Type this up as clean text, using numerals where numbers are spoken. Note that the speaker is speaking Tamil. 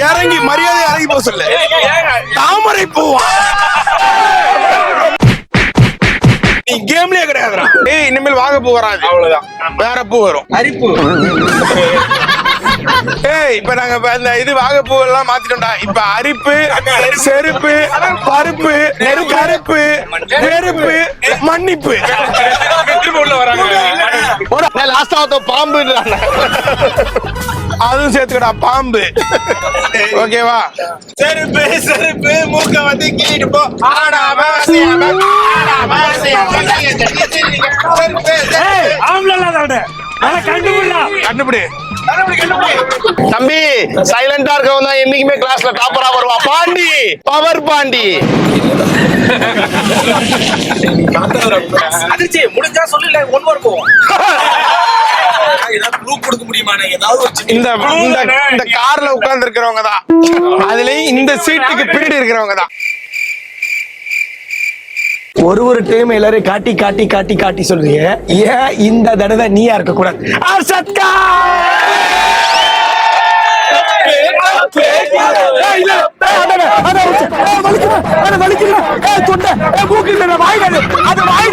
இறங்கி மரியாதை இறங்கி போக சொல்லு. தாமரை பூவா நீ கேம்லயே கிடையாதுடா. ஏய் இனிமேல் வாங்க பூ வராது, அவ்வளவுதான். வேற பூ வரும், அரிப்பு. ஏய் இப்ப நாங்க இந்த இது வாகப்பூ எல்லாம் மாத்திட்டோம்டா. இப்ப அரிப்பு, செருப்பு, பருப்பு, கருப்பு, நெருப்பு, மன்னிப்பு. பாம்பு அதுவும் சேர்த்துக்கடா, பாம்பு. ஓகேவா? செருப்பு செருப்பு மூக்க வந்து கிள்ளிட்டு போ. கண்டுபிடி தம்பி. சைலண்டா இருக்கவன் தான் என்னைக்குமே கிளாஸ்ல டாப்பரா வருவா. பாண்டி, பவர் பாண்டி. அதிர்ச்சி முடிஞ்சா சொல்லல. ஒன் மார்க் போவோம். ஏதாவது ப்ளூ கொடுக்க முடியுமா? ஏதாவது இந்த கார்ல உட்கார்ந்து இருக்கிறவங்க தான், அதுலயும் இந்த சீட்டுக்கு பின்னாடி இருக்கிறவங்க தான். ஒரு டைம் எல்லாரும் காட்டி காட்டி காட்டி காட்டி சொல்றீங்க. ஏன் இந்த தடவை நீயா இருக்க கூடாது? வாய்